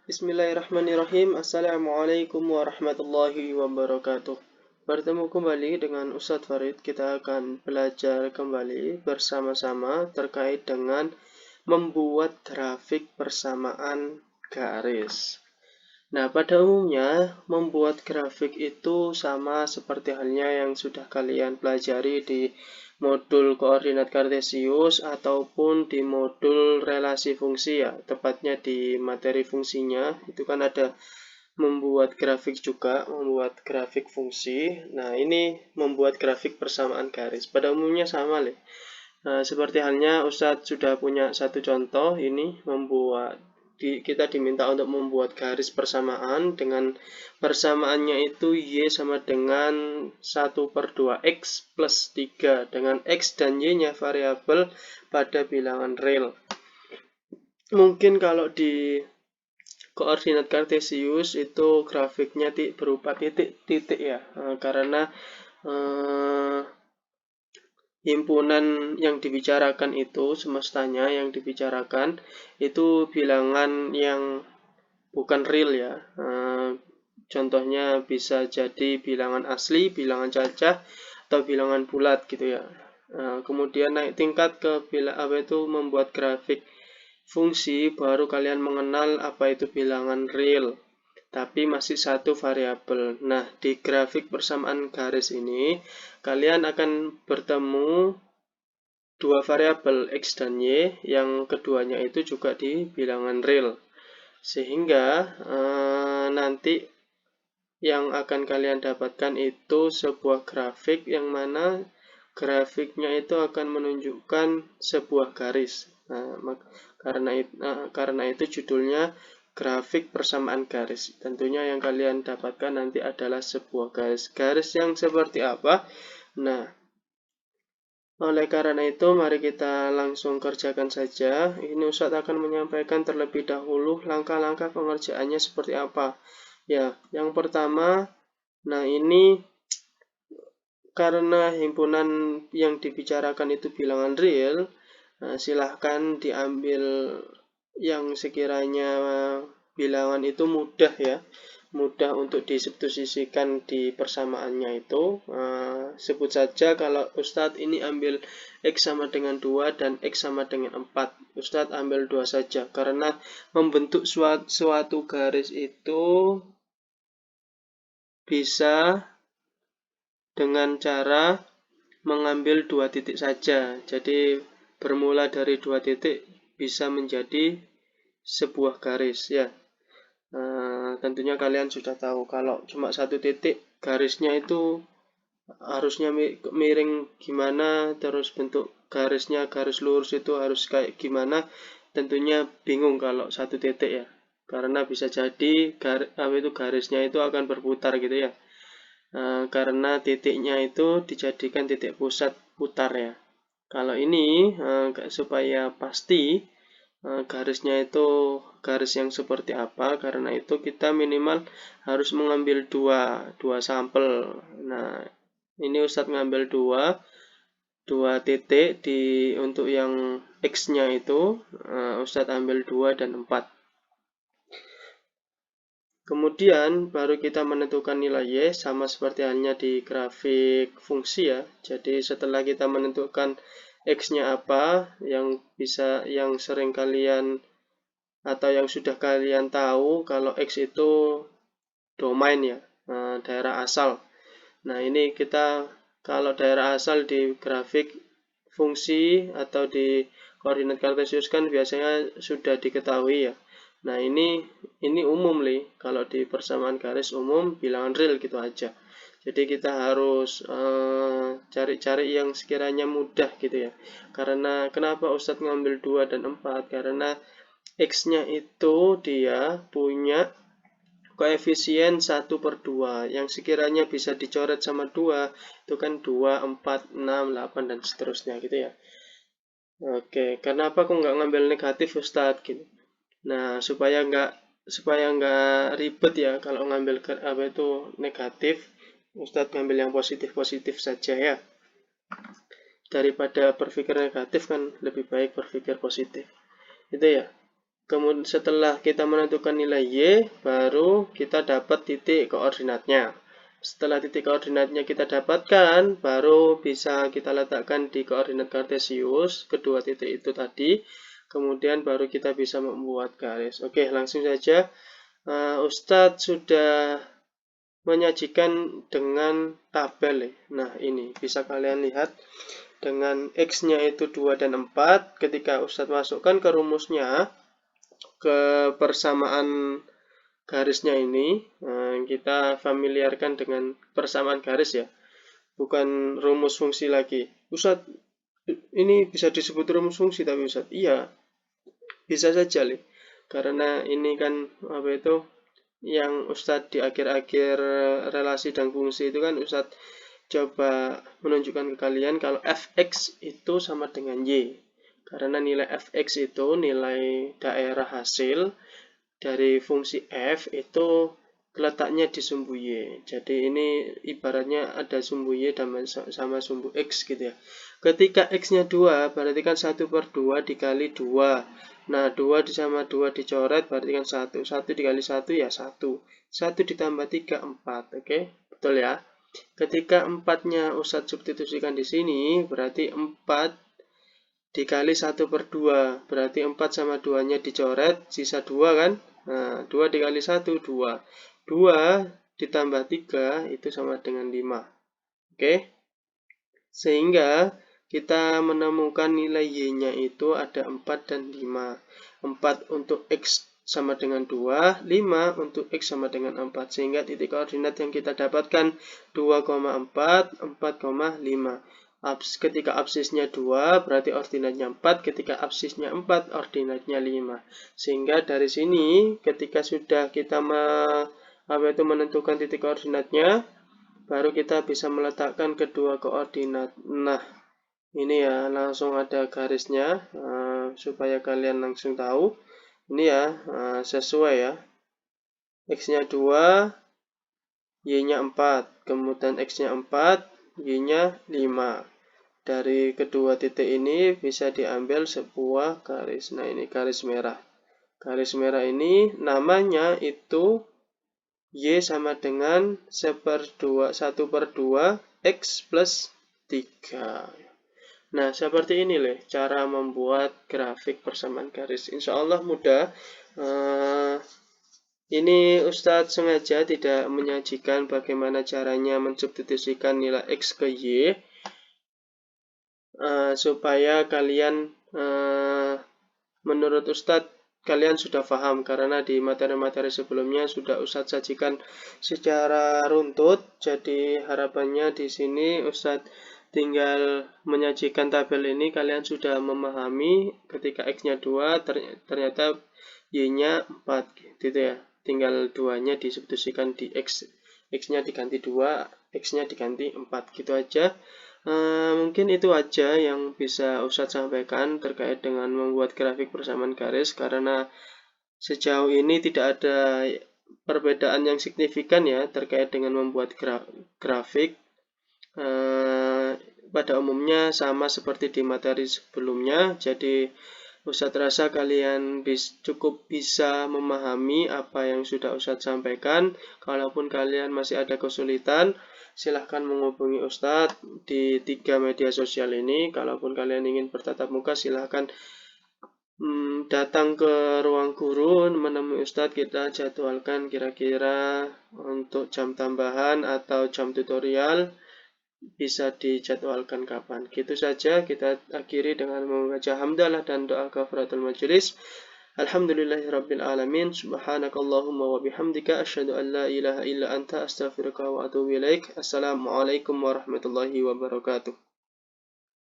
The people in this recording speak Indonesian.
Bismillahirrahmanirrahim. Assalamualaikum warahmatullahi wabarakatuh. Bertemu kembali dengan Ustadz Farid. Kita akan belajar kembali bersama-sama terkait dengan membuat grafik persamaan garis. Nah, pada umumnya membuat grafik itu sama seperti halnya yang sudah kalian pelajari di modul koordinat kartesius ataupun di modul relasi fungsi ya, tepatnya di materi fungsinya itu kan ada membuat grafik juga, membuat grafik fungsi. Nah, ini membuat grafik persamaan garis. Pada umumnya sama leh. Nah, seperti halnya Ustadz sudah punya satu contoh ini kita diminta untuk membuat garis persamaan dengan persamaannya itu Y sama dengan 1/2 X plus 3 dengan X dan Y-nya variabel pada bilangan real. Mungkin kalau di koordinat kartesius itu grafiknya berupa titik-titik ya, karena himpunan yang dibicarakan itu, semestanya yang dibicarakan itu bilangan yang bukan real ya. Contohnya bisa jadi bilangan asli, bilangan cacah, atau bilangan bulat gitu ya. Kemudian naik tingkat ke membuat grafik fungsi, baru kalian mengenal apa itu bilangan real, tapi masih satu variabel. Nah, di grafik persamaan garis ini, kalian akan bertemu dua variabel X dan Y, yang keduanya itu juga di bilangan real. Sehingga nanti yang akan kalian dapatkan itu sebuah grafik yang mana grafiknya itu akan menunjukkan sebuah garis. Karena itu judulnya grafik persamaan garis. Tentunya yang kalian dapatkan nanti adalah sebuah garis. Garis yang seperti apa? Nah, oleh karena itu, mari kita langsung kerjakan saja. Ini Ustadz akan menyampaikan terlebih dahulu langkah-langkah pengerjaannya seperti apa. Ya, yang pertama, nah ini karena himpunan yang dibicarakan itu bilangan real, silahkan diambil yang sekiranya bilangan itu mudah ya, mudah untuk disubstitusikan di persamaannya itu. Sebut saja kalau Ustadz ini ambil X sama dengan 2 dan X sama dengan 4. Ustadz ambil 2 saja, karena membentuk suatu garis itu bisa dengan cara mengambil 2 titik saja. Jadi bermula dari 2 titik bisa menjadi sebuah garis ya. Tentunya kalian sudah tahu kalau cuma 1 titik garisnya itu harusnya miring gimana, terus bentuk garisnya garis lurus itu harus kayak gimana. Tentunya bingung kalau 1 titik ya, karena bisa jadi garisnya itu akan berputar gitu ya. Karena titiknya itu dijadikan titik pusat putar ya. Kalau ini supaya pasti garisnya itu garis yang seperti apa, karena itu kita minimal harus mengambil dua sampel. Nah, ini Ustadz ngambil dua titik untuk yang X-nya itu, Ustadz ambil 2 dan 4. Kemudian baru kita menentukan nilai Y, sama seperti halnya di grafik fungsi ya. Jadi setelah kita menentukan X-nya apa, yang sering kalian atau yang sudah kalian tahu kalau X itu domain ya, daerah asal. Nah, ini kita kalau daerah asal di grafik fungsi atau di koordinat kartesius kan biasanya sudah diketahui ya. Nah, ini umum nih. Kalau di persamaan garis umum bilangan real gitu aja. Jadi kita harus cari-cari yang sekiranya mudah gitu ya. Karena kenapa Ustadz ngambil 2 dan 4? Karena X-nya itu dia punya koefisien 1/2 yang sekiranya bisa dicoret sama 2 itu kan 2, 4, 6, 8 dan seterusnya gitu ya. Oke, kenapa aku nggak ngambil negatif Ustadz gitu? Nah, supaya nggak ribet ya kalau ngambil negatif, Ustadz ngambil yang positif-positif saja ya. Daripada berpikir negatif kan lebih baik berpikir positif. Itu ya. Kemudian setelah kita menentukan nilai Y, baru kita dapat titik koordinatnya. Setelah titik koordinatnya kita dapatkan, baru bisa kita letakkan di koordinat kartesius, kedua titik itu tadi. Kemudian baru kita bisa membuat garis. Oke, langsung saja. Ustadz sudah menyajikan dengan tabel. Nah, ini bisa kalian lihat. Dengan X-nya itu 2 dan 4, ketika Ustadz masukkan ke rumusnya, ke persamaan garisnya ini, kita familiarkan dengan persamaan garis ya, bukan rumus fungsi lagi. Ustadz, ini bisa disebut rumus fungsi tapi Ustadz, iya, bisa saja nih, karena ini kan apa itu yang Ustadz di akhir-akhir relasi dan fungsi itu kan Ustadz coba menunjukkan ke kalian kalau fx itu sama dengan y, karena nilai fx itu nilai daerah hasil dari fungsi f itu letaknya di sumbu y. Jadi ini ibaratnya ada sumbu y sama sumbu x gitu ya. Ketika x-nya 2, berarti kan 1/2 dikali 2. Nah, 2 sama 2 dicoret, berarti kan 1. 1 dikali 1 ya 1. 1 ditambah 3, 4. Oke, betul ya. Ketika 4-nya Ustadz substitusikan di sini, berarti 4 dikali 1/2. Berarti 4 sama 2-nya dicoret, sisa 2 kan? Nah, 2 dikali 1, 2. 2 ditambah 3 itu sama dengan 5. Oke? Sehingga kita menemukan nilai Y-nya itu ada 4 dan 5. 4 untuk X sama dengan 2, 5 untuk X sama dengan 4. Sehingga titik koordinat yang kita dapatkan 2,4, 4,5. Ketika absisnya 2, berarti ordinatnya 4. Ketika absisnya 4, ordinatnya 5. Sehingga dari sini, ketika sudah kita menentukan titik koordinatnya, baru kita bisa meletakkan kedua koordinat. Nah, ini ya, langsung ada garisnya, supaya kalian langsung tahu. Ini ya, sesuai ya. X-nya 2, Y-nya 4. Kemudian X-nya 4, Y-nya 5. Dari kedua titik ini bisa diambil sebuah garis. Nah, ini garis merah. Garis merah ini namanya itu Y sama dengan 1/2 X plus 3. Nah, seperti ini loh cara membuat grafik persamaan garis. Insya Allah mudah. Ini Ustadz sengaja tidak menyajikan bagaimana caranya mensubstitusikan nilai X ke Y, supaya kalian, menurut Ustadz, kalian sudah paham, karena di materi-materi sebelumnya sudah Ustadz sajikan secara runtut. Jadi harapannya di sini Ustadz tinggal menyajikan tabel ini, kalian sudah memahami ketika X-nya 2, ternyata Y-nya 4, gitu ya. Tinggal 2-nya disubstitusikan di X. X-nya diganti 2, X-nya diganti 4, gitu aja. Mungkin itu aja yang bisa Ustadz sampaikan terkait dengan membuat grafik persamaan garis, karena sejauh ini tidak ada perbedaan yang signifikan ya terkait dengan membuat grafik. Pada umumnya sama seperti di materi sebelumnya. Jadi Ustadz rasa kalian cukup bisa memahami apa yang sudah Ustadz sampaikan. Kalaupun kalian masih ada kesulitan, silahkan menghubungi Ustadz di 3 media sosial ini. Kalaupun kalian ingin bertatap muka, silahkan datang ke ruang guru menemui Ustadz. Kita jadwalkan kira-kira untuk jam tambahan atau jam tutorial, bisa dijadwalkan kapan. Gitu saja, kita akhiri dengan membaca hamdalah dan doa kafaratul majelis. Alhamdulillahirabbil alamin. Subhanakallahumma wa bihamdika asyhadu an la ilaha illa anta astaghfiruka wa atubu ilaik. Assalamualaikum warahmatullahi wabarakatuh.